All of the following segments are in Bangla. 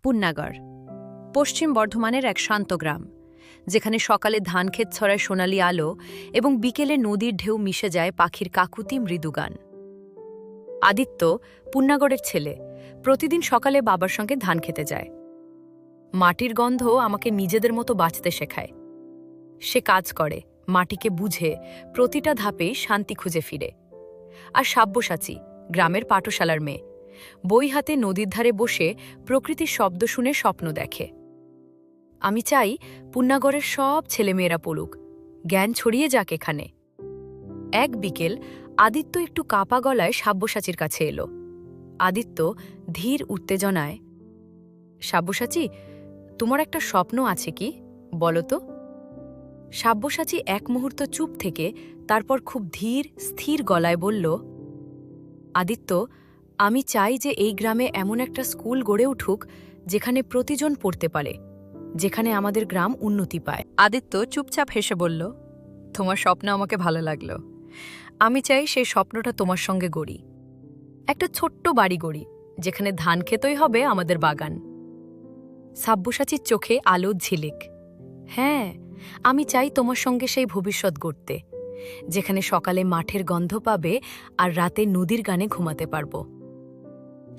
পুন্নাগড় পশ্চিম বর্ধমানের এক শান্ত গ্রাম, যেখানে সকালে ধানক্ষেত ছড়ায় সোনালি আলো এবং বিকেলে নদীর ঢেউ মিশে যায় পাখির কাকুতি মৃদু গান। আদিত্য পুন্নাগড়ের ছেলে, প্রতিদিন সকালে বাবার সঙ্গে ধান খেতে যায়। মাটির গন্ধ আমাকে নিজেদের মতো বাঁচতে শেখায়। সে কাজ করে, মাটিকে বুঝে, প্রতিটা ধাপেই শান্তি খুঁজে ফিরে। আর সাব্যসাচী, গ্রামের পাঠশালার মেয়ে, বই হাতে নদীর ধারে বসে প্রকৃতির শব্দ শুনে স্বপ্ন দেখে। আমি চাই পুন্নাগড়ের সব ছেলেমেয়েরা পড়ুক, জ্ঞান ছড়িয়ে যাক এখানে। এক বিকেল আদিত্য একটু কাপা গলায় সাব্যসাচীর কাছে এলো। আদিত্য ধীর উত্তেজনায়, সাব্যসাচী, তোমার একটা স্বপ্ন আছে কি, বলো তো? সাব্যসাচী এক মুহূর্ত চুপ থেকে তারপর খুব ধীর স্থির গলায় বলল, আদিত্য, আমি চাই যে এই গ্রামে এমন একটা স্কুল গড়ে উঠুক যেখানে প্রতিজন পড়তে পারে, যেখানে আমাদের গ্রাম উন্নতি পায়। আদিত্য চুপচাপ হেসে বলল, তোমার স্বপ্ন আমাকে ভালো লাগলো। আমি চাই সেই স্বপ্নটা তোমার সঙ্গে গড়ি। একটা ছোট্ট বাড়ি গড়ি, যেখানে ধান খেতেই হবে আমাদের বাগান। সাব্যসাচীর চোখে আলোর ঝিলিক। হ্যাঁ, আমি চাই তোমার সঙ্গে সেই ভবিষ্যৎ গড়তে, যেখানে সকালে মাঠের গন্ধ পাবে আর রাতে নদীর গানে ঘুমাতে পারব।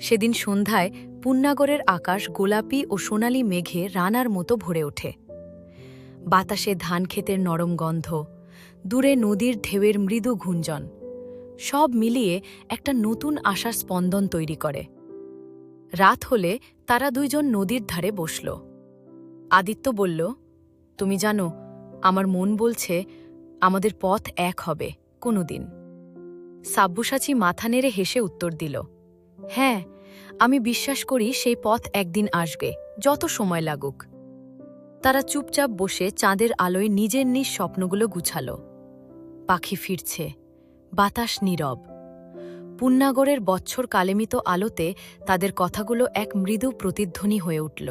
সেদিন সন্ধ্যায় পুন্নাগড়ের আকাশ গোলাপি ও সোনালি মেঘে রানার মতো ভরে ওঠে। বাতাসে ধান ক্ষেতের নরম গন্ধ, দূরে নদীর ঢেউয়ের মৃদু গুঞ্জন, সব মিলিয়ে একটা নতুন আশার স্পন্দন তৈরি করে। রাত হলে তারা দুইজন নদীর ধারে বসল। আদিত্য বলল, তুমি জানো, আমার মন বলছে আমাদের পথ এক হবে কোনোদিন। সাব্যসাচী মাথা নেড়ে হেসে উত্তর দিল, হ্যাঁ, আমি বিশ্বাস করি সেই পথ একদিন আসবে, যত সময় লাগুক। তারা চুপচাপ বসে চাঁদের আলোয় নিজের নিজ স্বপ্নগুলো গুছাল। পাখি ফিরছে, বাতাস নীরব। পুন্নাগড়ের বৎসর কালেমিত আলোতে তাদের কথাগুলো এক মৃদু প্রতিধ্বনি হয়ে উঠল।